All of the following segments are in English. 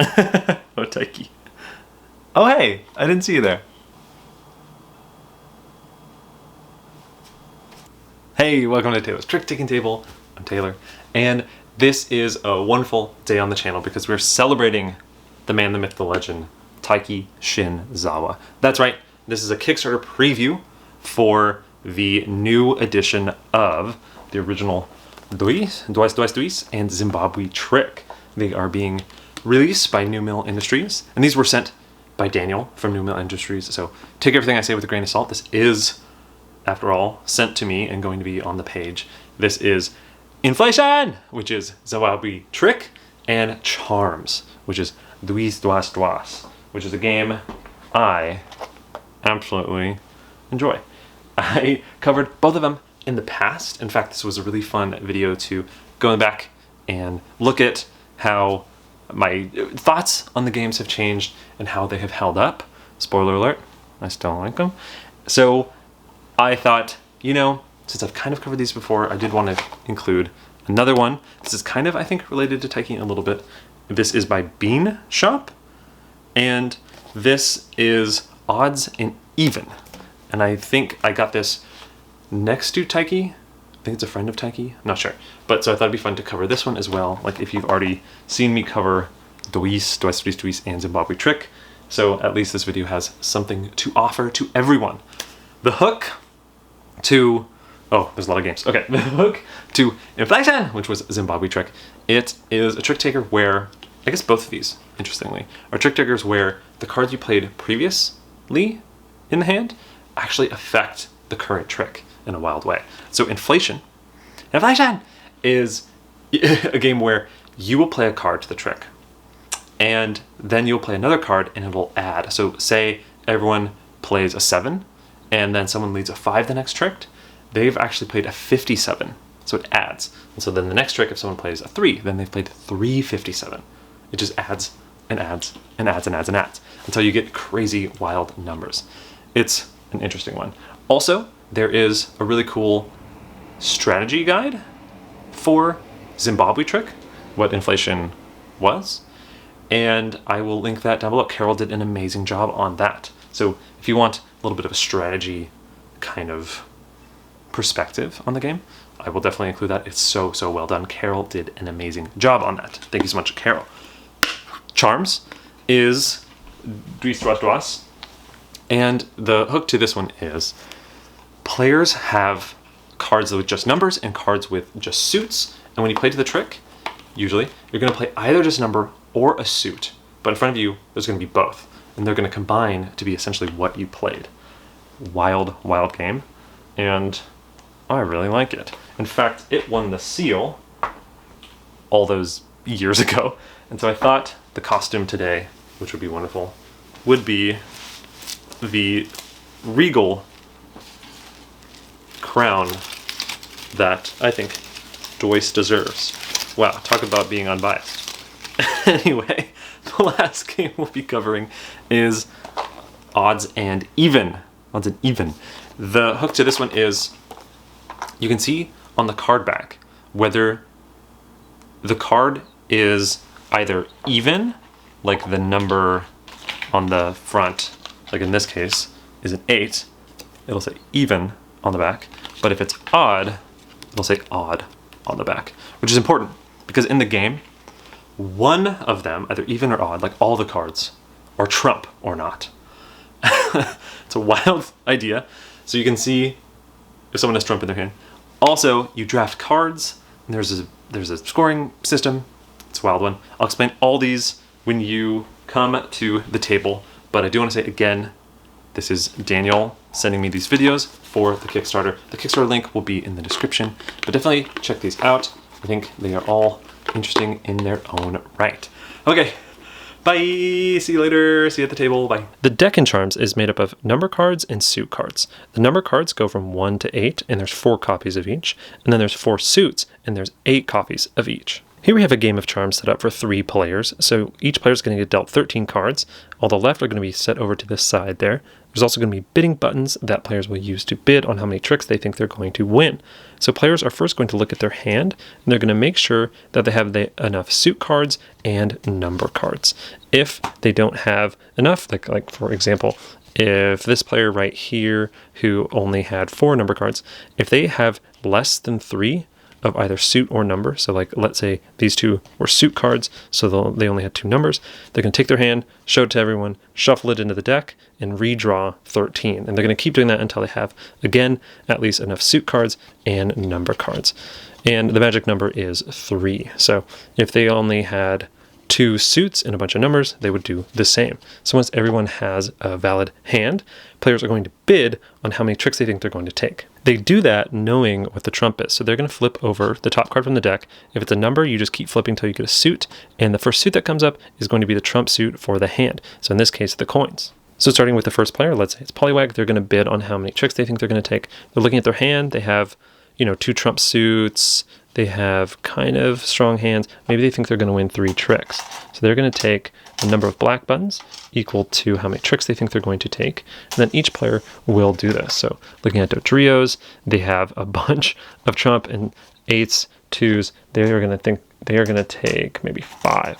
Oh, Taiki. Oh, hey, I didn't see you there. Hey, welcome to Taylor's Trick Taking Table. I'm Taylor, and this is a wonderful day on the channel because we're celebrating the man, the myth, the legend, Taiki Shinzawa. That's right, this is a Kickstarter preview for the new edition of the original Dois and Zimbabwe Trick. They are being released by New Mill Industries, and these were sent by Daniel from New Mill Industries, so take everything I say with a grain of salt. This is, after all, sent to me and going to be on the page. This is Inflation, which is Zimbabwe Trick, and Charms, which is Dois, which is a game I absolutely enjoy. I covered both of them in the past. In fact, this was a really fun video to go back and look at how my thoughts on the games have changed and how they have held up. Spoiler alert, I still like them. So I thought, you know, since I've kind of covered these before, I did want to include another one. This is kind of, I think, related to Taiki a little bit. This is by Bean Shop, and this is Odds and Even. And I think I got this next to Taiki. I think it's a friend of Taiki, I'm not sure. But so I thought it'd be fun to cover this one as well, like if you've already seen me cover Dois, and Zimbabwe Trick. So at least this video has something to offer to everyone. The hook to, oh, there's a lot of games. Okay, the hook to Inflation, which was Zimbabwe Trick. It is a trick taker where, I guess both of these, interestingly, are trick takers where the cards you played previously in the hand actually affect the current trick in a wild way. So Inflation is a game where you will play a card to the trick, and then you'll play another card and it'll add. So say everyone plays a 7, and then someone leads a 5 the next trick, they've actually played a 57, so it adds. And so then the next trick, if someone plays a 3, then they've played 357. It just adds and adds and adds and adds and adds until you get crazy wild numbers. It's an interesting one. Also, there is a really cool strategy guide for Zimbabwe Trick, what Inflation was, and I will link that down below. Carol did an amazing job on that. So if you want a little bit of a strategy kind of perspective on the game, I will definitely include that. It's so, so well done. Carol did an amazing job on that. Thank you so much, Carol. Charms is Dois, and the hook to this one is players have cards with just numbers and cards with just suits, and when you play to the trick, usually you're going to play either just a number or a suit, but in front of you there's going to be both, and they're going to combine to be essentially what you played. Wild, wild game, and I really like it. In fact, it won the seal all those years ago, and so I thought the costume today, which would be wonderful, would be the regal crown that I think Dois deserves. Wow, talk about being unbiased. Anyway, the last game we'll be covering is Odds and Even. Odds and Even. The hook to this one is, you can see on the card back whether the card is either even, like the number on the front, like in this case, is an 8, it'll say even on the back, but if it's odd, it'll say odd on the back, which is important because in the game, one of them, either even or odd, like all the cards, are trump or not. It's a wild idea. So you can see if someone has trump in their hand. Also, you draft cards, and there's a scoring system. It's a wild one. I'll explain all these when you come to the table, but I do want to say again, this is Daniel sending me these videos for the Kickstarter. The Kickstarter link will be in the description, but definitely check these out. I think they are all interesting in their own right. Okay, bye, see you later, see you at the table, bye. The deck in Charms is made up of number cards and suit cards. The number cards go from 1 to 8, and there's 4 copies of each, and then there's 4 suits, and there's 8 copies of each. Here we have a game of Charms set up for 3 players, so each player is going to get dealt 13 cards. All the left are going to be set over to this side there. There's There's also going to be bidding buttons that players will use to bid on how many tricks they think they're going to win. So players are first going to look at their hand, and they're going to make sure that they have enough suit cards and number cards. If they don't have enough, like for example, if this player right here who only had 4 number cards, if they have less than 3 of either suit or number, so like let's say these 2 were suit cards, so they only had 2 numbers, they're going to take their hand, show it to everyone, shuffle it into the deck, and redraw 13. And they're going to keep doing that until they have, again, at least enough suit cards and number cards. And the magic number is 3. So if they only had 2 suits and a bunch of numbers, they would do the same. So once everyone has a valid hand, players are going to bid on how many tricks they think they're going to take. They do that knowing what the trump is. So they're going to flip over the top card from the deck. If it's a number, you just keep flipping until you get a suit. And the first suit that comes up is going to be the trump suit for the hand. So in this case, the coins. So starting with the first player, let's say it's Poliwag, they're going to bid on how many tricks they think they're going to take. They're looking at their hand. They have, 2 trump suits. They have kind of strong hands. Maybe they think they're going to win 3 tricks. So they're going to take the number of black buttons equal to how many tricks they think they're going to take. And then each player will do this. So looking at Dodrios, they have a bunch of trump and 8s, 2s. They are going to think they are going to take maybe 5.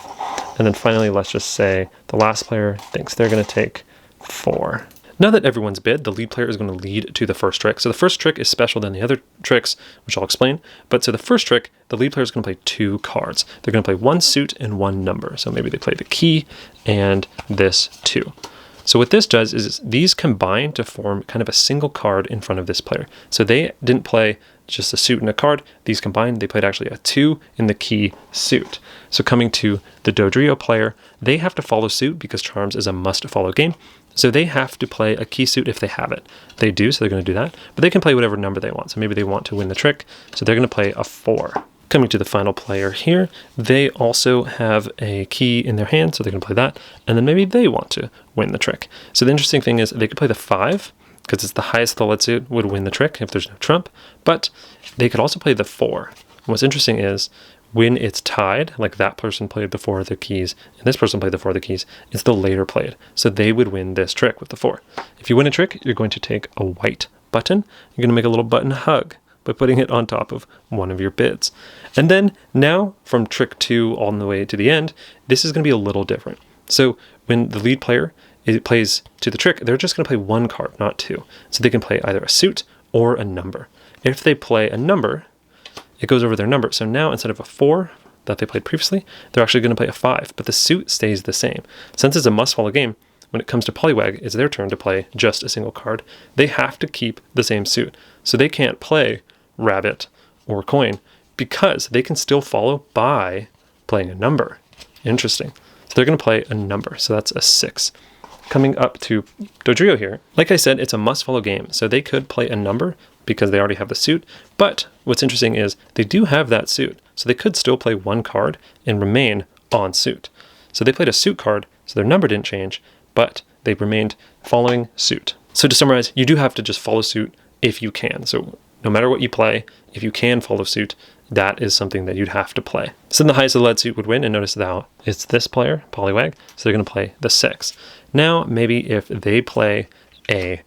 And then finally, let's just say the last player thinks they're going to take 4. Now that everyone's bid, the lead player is going to lead to the first trick. So the first trick is special than the other tricks, which I'll explain. But so the first trick, the lead player is going to play 2 cards. They're going to play 1 suit and 1 number. So maybe they play the key and this 2. So what this does is these combine to form kind of a single card in front of this player. So they didn't play just a suit and a card. These combined, they played actually a 2 in the key suit. So coming to the Dodrio player, they have to follow suit because Charms is a must-follow game. So they have to play a key suit if they have it. They do, so they're going to do that. But they can play whatever number they want. So maybe they want to win the trick, so they're going to play a 4. Coming to the final player here, they also have a key in their hand, so they're going to play that. And then maybe they want to win the trick. So the interesting thing is they could play the 5, because it's the highest the lead suit would win the trick if there's no trump. But they could also play the 4. And what's interesting is when it's tied, like that person played the 4 of the keys and this person played the 4 of the keys, it's the later played. So they would win this trick with the 4. If you win a trick, you're going to take a white button. You're going to make a little button hug by putting it on top of one of your bids. And then now from trick 2 all the way to the end, this is going to be a little different. So when the lead player plays to the trick, they're just going to play 1 card, not 2. So they can play either a suit or a number. If they play a number, it goes over their number. So now instead of a 4 that they played previously, they're actually going to play a 5, but the suit stays the same. Since it's a must-follow game, when it comes to Poliwag, it's their turn to play just a single card. They have to keep the same suit. So they can't play rabbit or coin because they can still follow by playing a number. Interesting. So they're going to play a number. So that's a 6. Coming up to Dodrio here, like I said, it's a must-follow game. So they could play a number because they already have the suit. But what's interesting is they do have that suit. So they could still play 1 card and remain on suit. So they played a suit card, so their number didn't change, but they remained following suit. So to summarize, you do have to just follow suit if you can. So no matter what you play, if you can follow suit, that is something that you'd have to play. So then the highest of the lead suit would win, and notice now it's this player, Poliwag, so they're going to play the 6. Now, maybe if they play a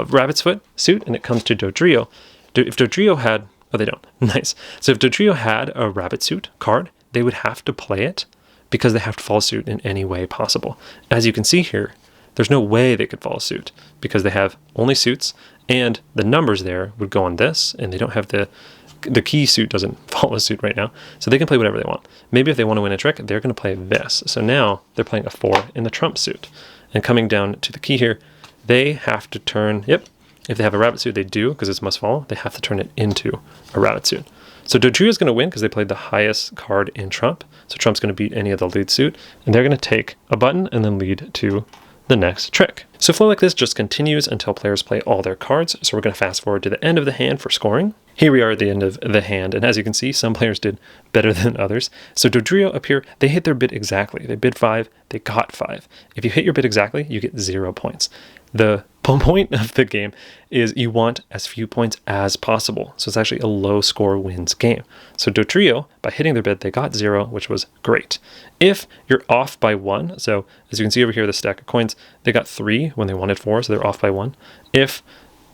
rabbit's foot suit and it comes to Dodrio, if Dodrio had, oh they don't, nice. So if Dodrio had a rabbit suit card, they would have to play it because they have to follow suit in any way possible. As you can see here, there's no way they could follow suit because they have only suits and the numbers there would go on this and they don't have the key suit doesn't follow suit right now. So they can play whatever they want. Maybe if they want to win a trick, they're going to play this. So now they're playing a 4 in the trump suit. And coming down to the key here, they have to turn, if they have a rabbit suit, they do, because it's must follow, they have to turn it into a rabbit suit. So Dodrio is going to win because they played the highest card in trump. So trump's going to beat any of the lead suit. And they're going to take a button and then lead to the next trick. So flow like this just continues until players play all their cards. So we're going to fast forward to the end of the hand for scoring. Here we are at the end of the hand, and as you can see, some players did better than others. So Dodrio up here, they hit their bid exactly. They bid 5, they got 5. If you hit your bid exactly, you get 0 points. The point of the game is you want as few points as possible. So it's actually a low score wins game. So Do Trio, by hitting their bid, they got 0, which was great. If you're off by 1, so as you can see over here, the stack of coins, they got 3 when they wanted 4, so they're off by 1. If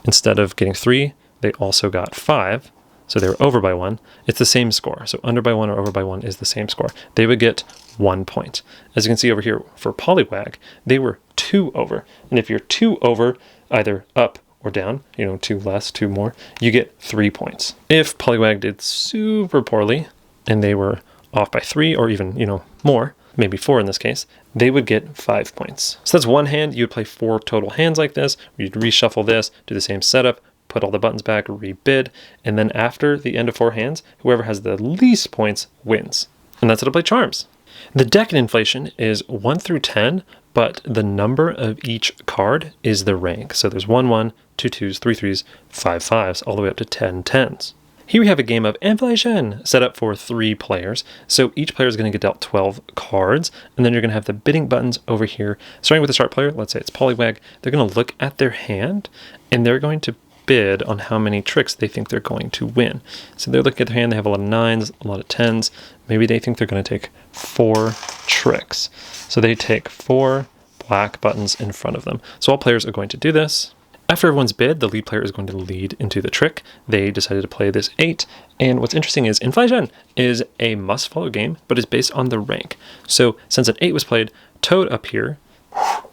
instead of getting 3, they also got 5, so they were over by 1, it's the same score. So under by 1 or over by 1 is the same score. They would get 1 point. As you can see over here for Polywag, they were 2 over. And if you're 2 over, either up or down, 2 less, 2 more, you get 3 points. If Polywag did super poorly and they were off by 3 or even, more, maybe 4 in this case, they would get 5 points. So that's one hand. You would play 4 total hands like this. You'd reshuffle this, do the same setup, put all the buttons back, rebid, and then after the end of 4 hands, whoever has the least points wins. And that's how to play Charms. The deck in inflation is 1 through 10, but the number of each card is the rank. So there's 1 1, 2 2s, 3 3s, 5 5s, all the way up to 10 10s. Here we have a game of inflation set up for 3 players. So each player is going to get dealt 12 cards, and then you're going to have the bidding buttons over here. Starting with the start player, let's say it's Polywag, they're going to look at their hand, and they're going to bid on how many tricks they think they're going to win. So they're looking at their hand, they have a lot of 9s, a lot of 10s. Maybe they think they're going to take 4 tricks. So they take 4 black buttons in front of them. So all players are going to do this. After everyone's bid, the lead player is going to lead into the trick. They decided to play this 8. And what's interesting is Inflation is a must-follow game, but is based on the rank. So since an 8 was played, Toad up here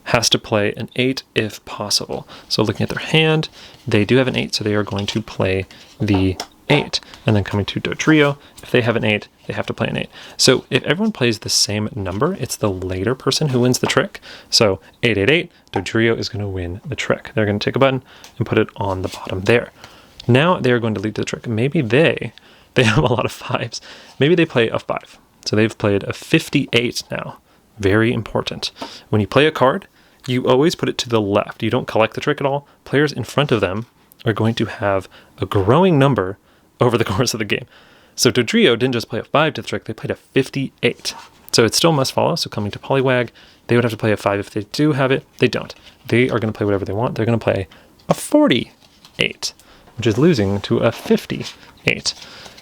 has to play an 8 if possible. So looking at their hand, they do have an 8, so they are going to play the 8. And then coming to Do Trio, if they have an 8, they have to play an 8. So if everyone plays the same number, it's the later person who wins the trick. So 8 8 8, Do Trio is going to win the trick. They're going to take a button and put it on the bottom there. Now they are going to lead to the trick. Maybe they have a lot of 5s. Maybe they play a 5. So they've played a 58 now. Very important. When you play a card, you always put it to the left. You don't collect the trick at all. Players in front of them are going to have a growing number over the course of the game. So Do Trio didn't just play a 5 to the trick, they played a 58. So it still must follow. So coming to Polywag, they would have to play a 5 if they do have it. They don't. They are going to play whatever they want. They're going to play a 48, which is losing to a 58.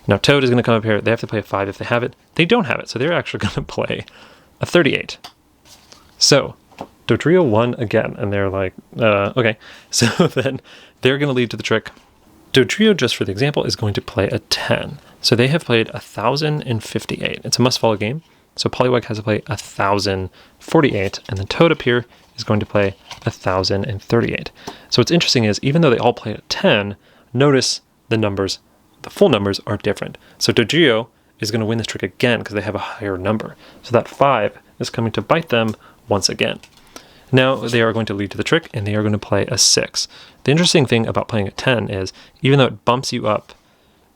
Now Toad is going to come up here. They have to play a 5 if they have it. They don't have it, so they're actually going to play a 38. So Do Trio won again, and they're like, okay. So then they're going to lead to the trick. Do Trio, just for the example, is going to play a 10. So they have played 1,058. It's a must-follow game. So Polywag has to play 1,048, and then Toad up here is going to play 1,038. So what's interesting is, even though they all play a 10, notice the numbers, the full numbers are different. So Do Trio is going to win this trick again because they have a higher number. So that 5 is coming to bite them once again. Now they are going to lead to the trick, and they are going to play a 6. The interesting thing about playing a 10 is, even though it bumps you up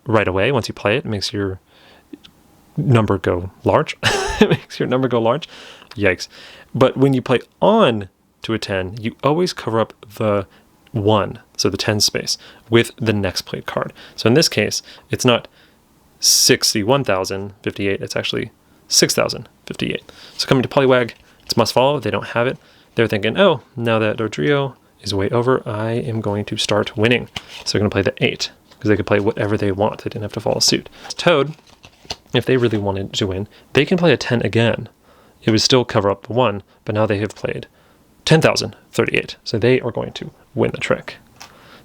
right away once you play it, makes your number go large. It makes your number go large. Yikes. But when you play on to a 10, you always cover up the 1, so the 10 space, with the next played card. So in this case, it's not 61,058, it's actually 6,058. So coming to Polywag, it's must follow. They don't have it. They're thinking, oh, now that Do Trio is way over, I am going to start winning. So they're going to play the 8, because they could play whatever they want. They didn't have to follow suit. Toad, if they really wanted to win, they can play a 10 again. It would still cover up the 1, but now they have played 10,038. So they are going to win the trick.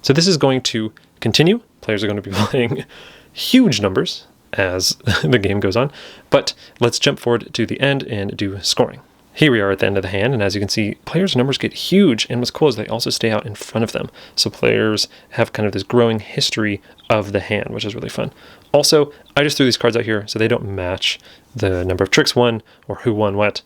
So this is going to continue. Players are going to be playing huge numbers as the game goes on. But let's jump forward to the end and do scoring. Here we are at the end of the hand, and as you can see, players' numbers get huge, and what's cool is they also stay out in front of them. So players have kind of this growing history of the hand, which is really fun. Also, I just threw these cards out here so they don't match the number of tricks won or who won what.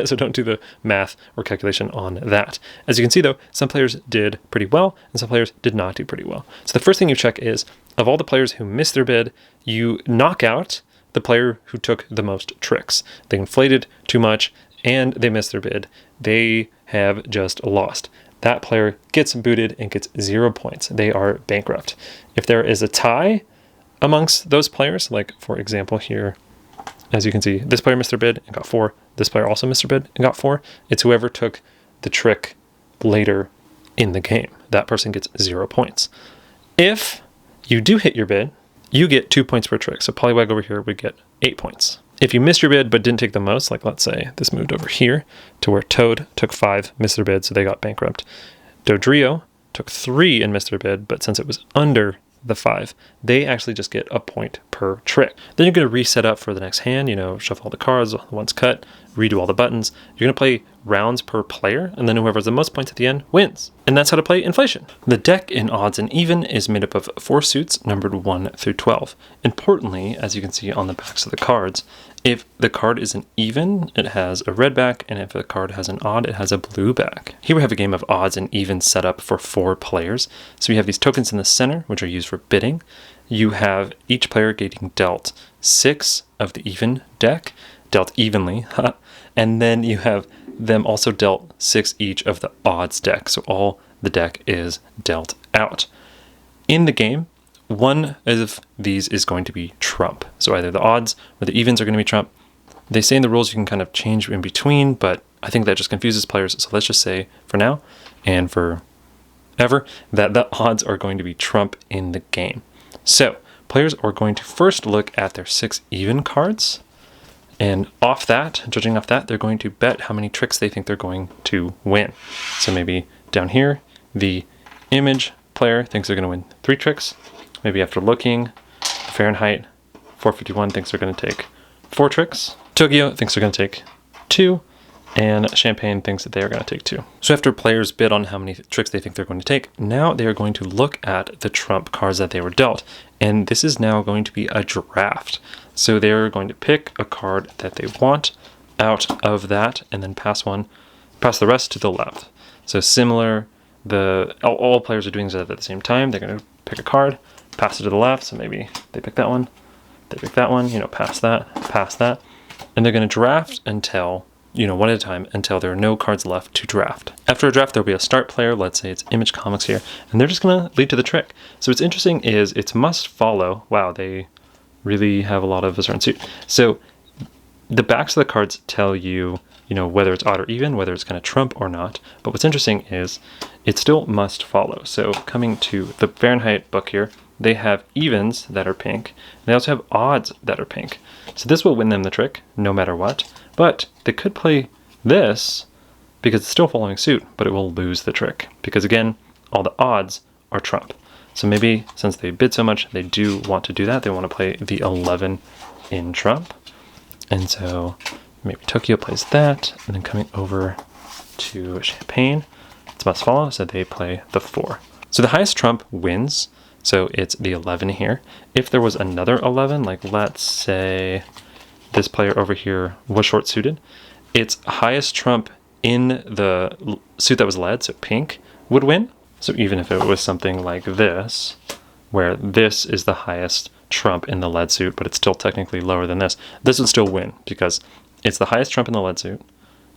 So don't do the math or calculation on that. As you can see, though, some players did pretty well, and some players did not do pretty well. So the first thing you check is, of all the players who missed their bid, you knock out the player who took the most tricks. They inflated too much, and they missed their bid. They have just lost. That player gets booted and gets 0 points. They are bankrupt. If there is a tie amongst those players, like for example here, as you can see, this player missed their bid and got 4. This player also missed their bid and got 4. It's whoever took the trick later in the game. That person gets 0 points. If you do hit your bid, you get 2 points per trick. So Pollywag over here would get 8 points. If you missed your bid but didn't take the most, like let's say this moved over here to where Toad took 5, missed their bid, so they got bankrupt. Dodrio took 3 and missed their bid, but since it was under the 5, they actually just get a point per trick. Then you're going to reset up for the next hand, shuffle all the cards, the ones cut, redo all the buttons. You're going to play rounds per player, and then whoever has the most points at the end wins. And that's how to play Inflation. The deck in Odds and Even is made up of 4 suits numbered 1 through 12. Importantly, as you can see on the backs of the cards, if the card is an even, it has a red back, and if the card has an odd, it has a blue back. Here we have a game of Odds and Even set up for 4 players. So we have these tokens in the center, which are used for bidding. You have each player getting dealt 6 of the even deck, dealt evenly, and then you have them also dealt 6 each of the odds deck. So all the deck is dealt out. In the game, one of these is going to be trump. So either the odds or the evens are going to be trump. They say in the rules you can kind of change in between, but I think that just confuses players. So let's just say for now and for ever that the odds are going to be trump in the game. So players are going to first look at their 6 even cards, and judging off that, they're going to bet how many tricks they think they're going to win. So maybe down here, the image player thinks they're going to win 3 tricks. Maybe after looking, Fahrenheit 451 thinks they're going to take 4 tricks. Tokyo thinks they're going to take 2. And Champagne thinks that they are going to take 2. So after players bid on how many tricks they think they're going to take, now they are going to look at the trump cards that they were dealt. And this is now going to be a draft. So they're going to pick a card that they want out of that and then pass the rest to the left. So similar, all players are doing that at the same time. They're going to pick a card, pass it to the left. So maybe they pick that one, they pick that one, pass that. And they're going to draft until one at a time until there are no cards left to draft. After a draft, there'll be a start player. Let's say it's Image Comics here, and they're just going to lead to the trick. So what's interesting is it's must follow. Wow, they really have a lot of a certain suit. So the backs of the cards tell you, whether it's odd or even, whether it's going to trump or not. But what's interesting is it still must follow. So coming to the Fahrenheit book here, they have evens that are pink. They also have odds that are pink. So this will win them the trick no matter what. But they could play this because it's still following suit, but it will lose the trick because, again, all the odds are trump. So maybe since they bid so much, they do want to do that. They want to play the 11 in trump. And so maybe Tokyo plays that, and then coming over to Champagne, it's must follow, so they play the 4. So the highest trump wins, so it's the 11 here. If there was another 11, like let's say this player over here was short suited, its highest trump in the suit that was led, so pink, would win. So even if it was something like this, where this is the highest trump in the led suit, but it's still technically lower than this would still win because it's the highest trump in the led suit,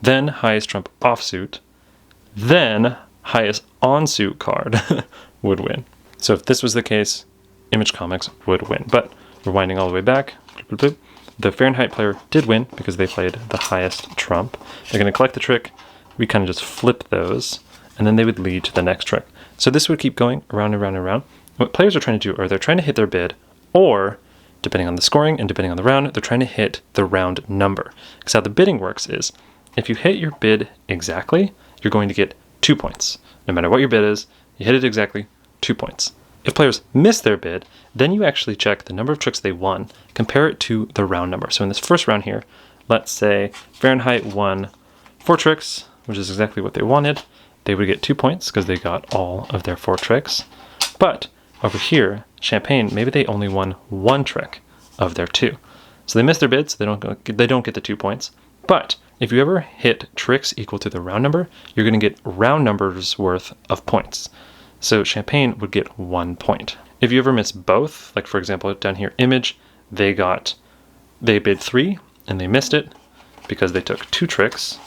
then highest trump off suit, then highest on suit card would win. So if this was the case, Image Comics would win. But rewinding all the way back, the Fahrenheit player did win because they played the highest trump. They're going to collect the trick. We kind of just flip those, and then they would lead to the next trick. So this would keep going around and around and around. What players are trying to do are they're trying to hit their bid, or depending on the scoring and depending on the round, they're trying to hit the round number. Because how the bidding works is, if you hit your bid exactly, you're going to get 2 points. No matter what your bid is, you hit it exactly, 2 points. If players miss their bid, then you actually check the number of tricks they won, compare it to the round number. So in this first round here, let's say Fahrenheit won 4 tricks, which is exactly what they wanted. They would get 2 points because they got all of their 4 tricks. But over here, Champagne, maybe they only won 1 trick of their 2. So they missed their bids, they don't get the 2 points. But if you ever hit tricks equal to the round number, you're going to get round numbers worth of points. So Champagne would get 1 point. If you ever miss both, like for example down here, Image, they bid 3 and they missed it because they took 2 tricks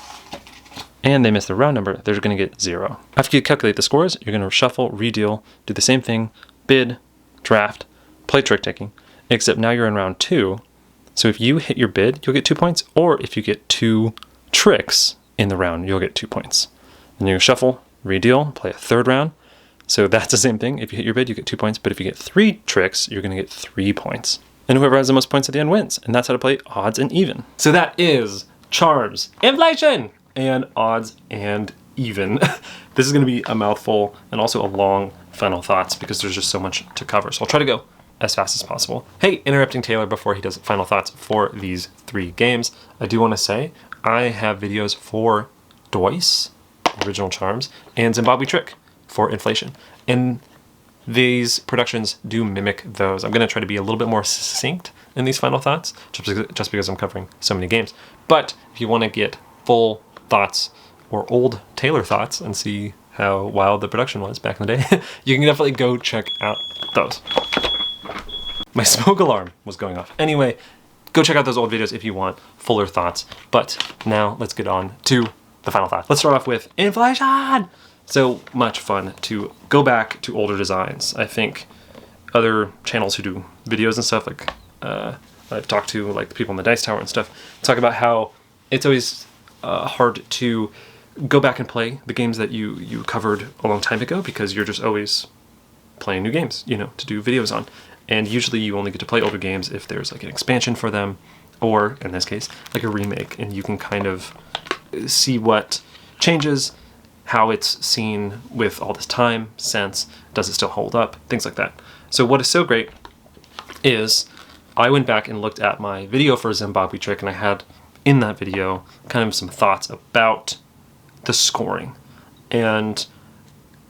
and they missed the round number, they're going to get 0. After you calculate the scores, you're going to shuffle, redeal, do the same thing, bid, draft, play trick taking, except now you're in round 2. So if you hit your bid, you'll get 2 points, or if you get 2 tricks in the round, you'll get 2 points. And you shuffle, redeal, play a third round. So that's the same thing. If you hit your bid, you get 2 points. But if you get 3 tricks, you're going to get 3 points. And whoever has the most points at the end wins. And that's how to play odds and even. So that is charms, inflation, and odds and even. This is going to be a mouthful and also a long final thoughts because there's just so much to cover. So I'll try to go as fast as possible. Hey, interrupting Taylor before he does final thoughts for these 3 games. I do want to say I have videos for Dois, original charms, and Zimbabwe Trick for inflation. And these productions do mimic those. I'm going to try to be a little bit more succinct in these final thoughts, just because I'm covering so many games. But if you want to get full thoughts or old Taylor thoughts and see how wild the production was back in the day, you can definitely go check out those. My smoke alarm was going off. Anyway, go check out those old videos if you want fuller thoughts. But now let's get on to the final thought. Let's start off with inflation. So much fun to go back to older designs. I think other channels who do videos and stuff, like I've talked to like the people in the Dice Tower and stuff, talk about how it's always hard to go back and play the games that you covered a long time ago because you're just always playing new games, you know, to do videos on. And usually you only get to play older games if there's like an expansion for them, or in this case, like a remake, and you can kind of see what changes, how it's seen with all this time since, does it still hold up, things like that. So what is so great is I went back and looked at my video for Zimbabwe Trick, and I had in that video kind of some thoughts about the scoring and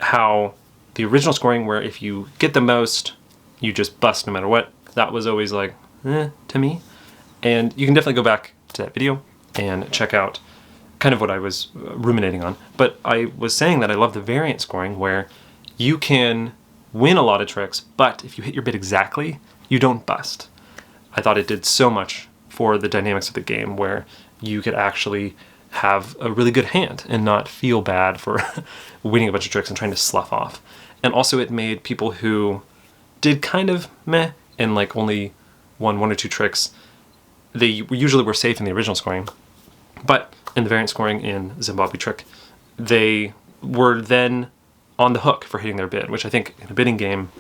how the original scoring, where if you get the most, you just bust no matter what, that was always like, to me. And you can definitely go back to that video and check out kind of what I was ruminating on. But I was saying that I love the variant scoring where you can win a lot of tricks, but if you hit your bid exactly, you don't bust. I thought it did so much for the dynamics of the game where you could actually have a really good hand and not feel bad for winning a bunch of tricks and trying to slough off. And also it made people who did kind of meh and like only won 1 or 2 tricks, they usually were safe in the original scoring, but in the variant scoring in Zimbabwe Trick, they were then on the hook for hitting their bid, which I think in a bidding game,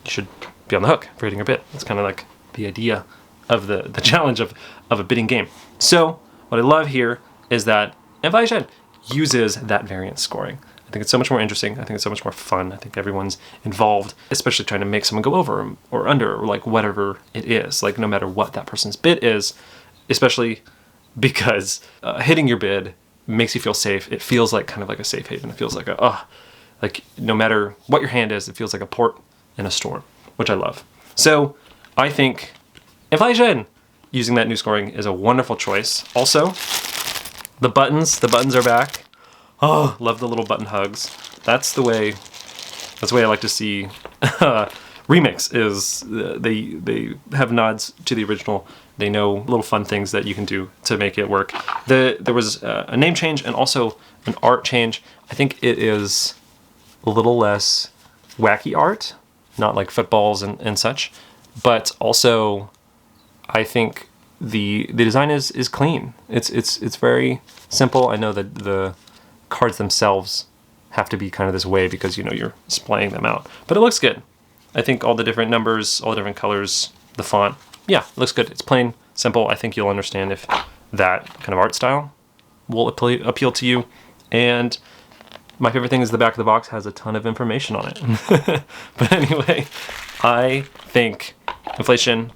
you should be on the hook for hitting your bid. It's kind of like the idea of the challenge of a bidding game. So what I love here is that inflation uses that variant scoring. I think it's so much more interesting. I think it's so much more fun. I think everyone's involved, especially trying to make someone go over or under, or like whatever it is, like no matter what that person's bid is, especially because hitting your bid makes you feel safe. It feels like kind of like a safe haven. It feels like like no matter what your hand is, it feels like a port in a storm, which I love. So I think inflation using that new scoring is a wonderful choice. Also, the buttons are back. Oh, love the little button hugs. That's the way I like to see remakes, is they have nods to the original. They know little fun things that you can do to make it work. There was a name change and also an art change. I think it is a little less wacky art, not like footballs and such, but also I think the design is clean. It's very simple. I know that the cards themselves have to be kind of this way because, you know, you're splaying them out, but it looks good. I think all the different numbers, all the different colors, the font, yeah, it looks good. It's plain, simple. I think you'll understand if that kind of art style will appeal to you. And my favorite thing is the back of the box has a ton of information on it. But anyway, I think Inflation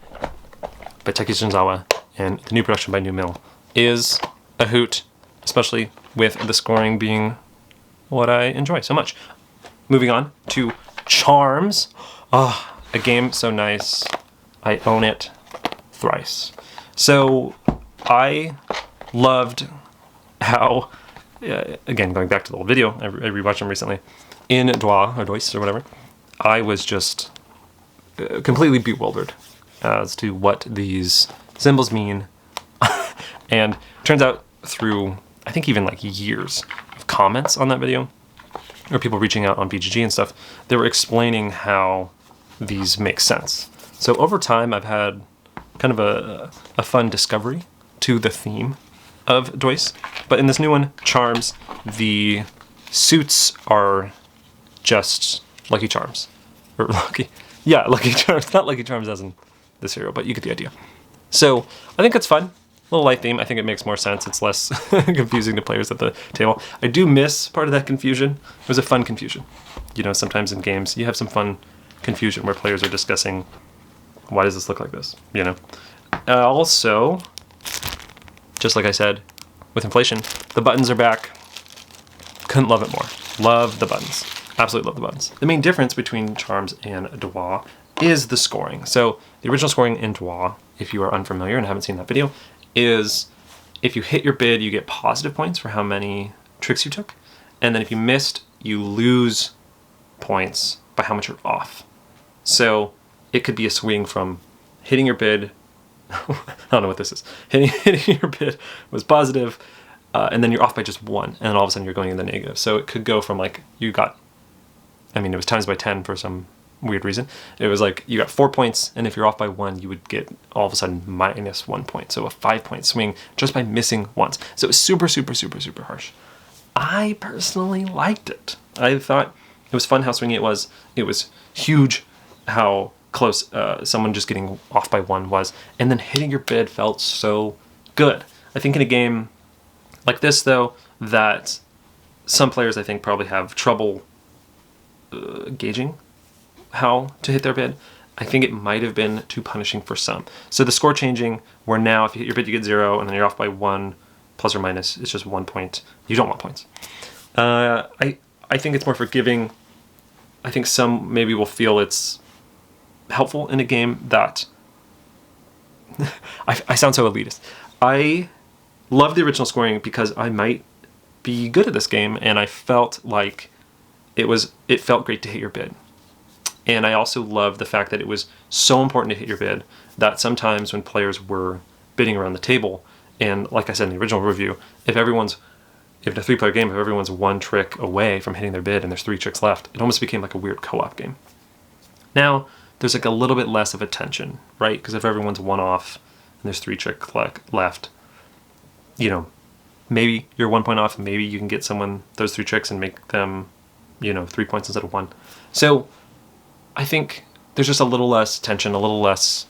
by Taiki and the new production by New Mill is a hoot, especially with the scoring being what I enjoy so much. Moving on to Charms. Ah, a game so nice. I own it thrice. So I loved how, again, going back to the old video, I rewatched them recently, in Dois or whatever, I was just completely bewildered as to what these symbols mean. And turns out through, I think even like years of comments on that video, or people reaching out on BGG and stuff, they were explaining how these make sense. So over time, I've had kind of a fun discovery to the theme of Dois. But in this new one, Charms, the suits are just Lucky Charms. Or Lucky Charms. Not Lucky Charms as in the cereal, but you get the idea. So I think it's fun. A little light theme. I think it makes more sense. It's less confusing to players at the table. I do miss part of that confusion. It was a fun confusion. You know, sometimes in games you have some fun confusion where players are discussing, why does this look like this? You know. Also, just like I said, with inflation, the buttons are back. Couldn't love it more. Love the buttons. Absolutely love the buttons. The main difference between Charms and Dwa is the scoring. So the original scoring in Dwa, if you are unfamiliar and haven't seen that video, is if you hit your bid, you get positive points for how many tricks you took. And then if you missed, you lose points by how much you're off. So it could be a swing from hitting your bid, I don't know what this is, hitting your bid was positive, and then you're off by just 1, and all of a sudden you're going in the negative. So it could go from like, it was times by 10 for some weird reason. It was like you got 4 points, and if you're off by 1, you would get all of a sudden minus 1 point. So a 5-point swing just by missing once. So it was super, super, super, super harsh. I personally liked it. I thought it was fun how swingy it was. It was huge how close someone just getting off by 1 was. And then hitting your bid felt so good. I think in a game like this, though, that some players, I think, probably have trouble gauging how to hit their bid. I think it might have been too punishing for some. So the score changing, where now if you hit your bid, you get 0, and then you're off by 1, plus or minus, it's just 1 point. You don't want points. I think it's more forgiving. I think some maybe will feel it's helpful in a game that... I sound so elitist. I love the original scoring because I might be good at this game, and I felt like it felt great to hit your bid. And I also love the fact that it was so important to hit your bid that sometimes when players were bidding around the table, and like I said in the original review, if in a 3-player game, if everyone's 1 trick away from hitting their bid and there's 3 tricks left, it almost became like a weird co-op game. Now, there's like a little bit less of a tension, right? Because if everyone's 1 off and there's 3 tricks left, you know, maybe you're 1 point off, maybe you can get someone those 3 tricks and make them, 3 points instead of 1. So I think there's just a little less tension, a little less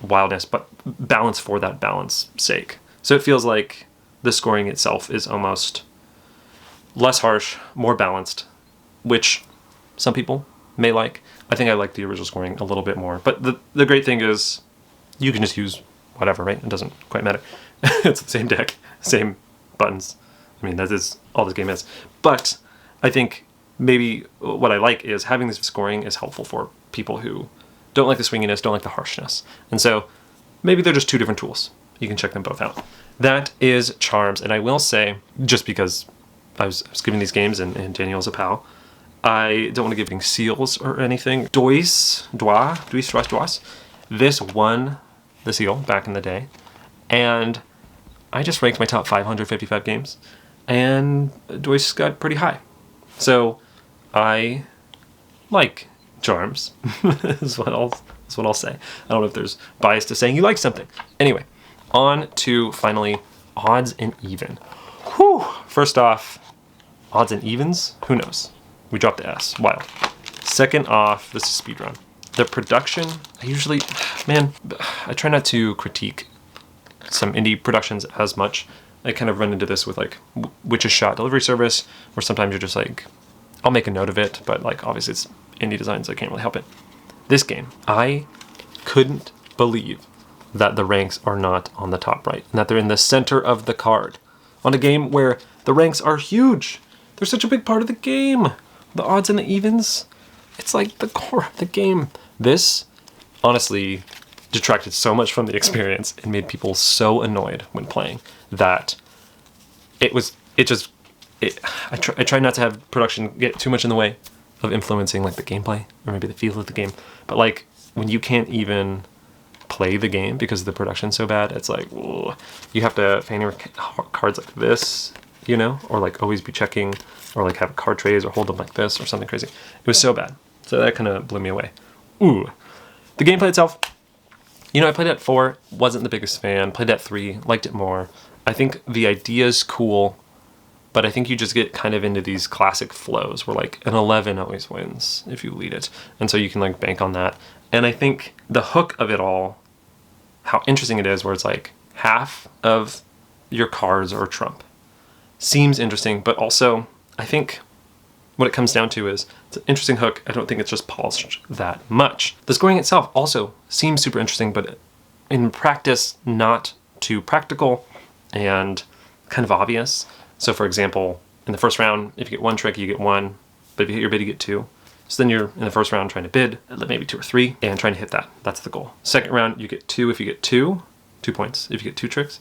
wildness, but balance for that balance sake. So it feels like the scoring itself is almost less harsh, more balanced, which some people may like. I think I like the original scoring a little bit more. But the great thing is you can just use whatever, right? It doesn't quite matter. It's the same deck, same buttons. I mean, that is all this game is. But I think maybe what I like is having this scoring is helpful for people who don't like the swinginess, don't like the harshness. And so maybe they're just 2 different tools. You can check them both out. That is Charms. And I will say, just because I was giving these games and Daniel's a pal, I don't want to give any seals or anything. Dois, this won the seal back in the day. And I just ranked my top 555 games. And Dois got pretty high. So I like Charms, is what I'll say. I don't know if there's bias to saying you like something. Anyway, on to finally odds and even. Whew. First off, odds and evens, who knows? We dropped the S, wild. Second off, this is speedrun. The production, I try not to critique some indie productions as much. I kind of run into this with like Witch's Shot delivery service, where sometimes you're just like, I'll make a note of it, but like obviously it's indie design, so I can't really help it. This game, I couldn't believe that the ranks are not on the top right, and that they're in the center of the card. On a game where the ranks are huge. They're such a big part of the game. The odds and the evens, it's like the core of the game. This, honestly, detracted so much from the experience and made people so annoyed when playing that I try not to have production get too much in the way of influencing like the gameplay or maybe the feel of the game. But like when you can't even play the game because the production's so bad, it's like, ugh. You have to fan your cards like this, or like always be checking, or like have card trays or hold them like this or something crazy. It was so bad. So that kind of blew me away. Ooh. The gameplay itself, I played at 4, wasn't the biggest fan. Played at 3, liked it more. I think the idea is cool. but I think you just get kind of into these classic flows where like an 11 always wins if you lead it. And so you can like bank on that. And I think the hook of it all, how interesting it is, where it's like half of your cards are trump, seems interesting, but also I think what it comes down to is it's an interesting hook. I don't think it's just polished that much. The scoring itself also seems super interesting, but in practice, not too practical and kind of obvious. So for example, in the first round, if you get one trick, you get one, but if you hit your bid, you get two. So then you're in the first round trying to bid, maybe 2 or 3, and trying to hit that. That's the goal. Second round, you get 2 if you get 2 points if you get 2 tricks,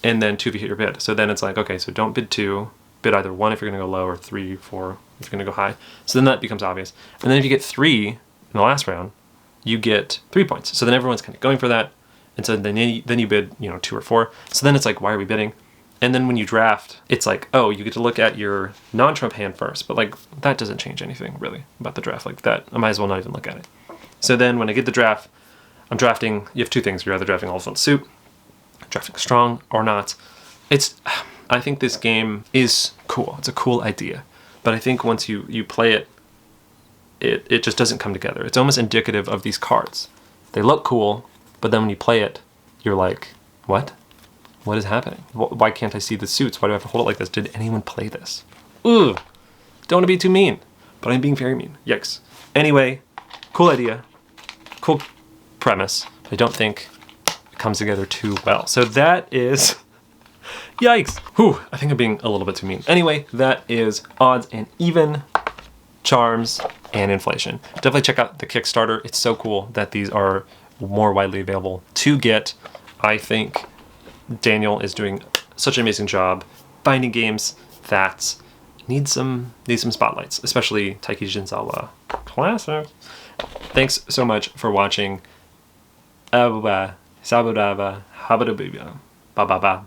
and then 2 if you hit your bid. So then it's like, okay, so don't bid 2, bid either 1 if you're gonna go low, or 3, 4 if you're gonna go high. So then that becomes obvious. And then if you get 3 in the last round, you get 3 points. So then everyone's kind of going for that. And so then you bid, 2 or 4. So then it's like, why are we bidding? And then when you draft, it's like, oh, you get to look at your non-trump hand first, but like that doesn't change anything really about the draft. Like that, I might as well not even look at it. So then when I get the draft, I'm drafting, you have 2 things. You're either drafting all front suit, drafting strong or not. I think this game is cool. It's a cool idea. But I think once you play it, it just doesn't come together. It's almost indicative of these cards. They look cool, but then when you play it, you're like, what? What is happening? Why can't I see the suits? Why do I have to hold it like this? Did anyone play this? Ooh, don't want to be too mean, but I'm being very mean. Yikes. Anyway, cool idea, cool premise. I don't think it comes together too well. So that is, yikes. Whew, I think I'm being a little bit too mean. Anyway, that is Odds and Even, Charms, and Inflation. Definitely check out the Kickstarter. It's so cool that these are more widely available to get. I think Daniel is doing such an amazing job finding games that need some spotlights, especially Taiki Shinzawa classic. Thanks so much for watching. Ba ba ba.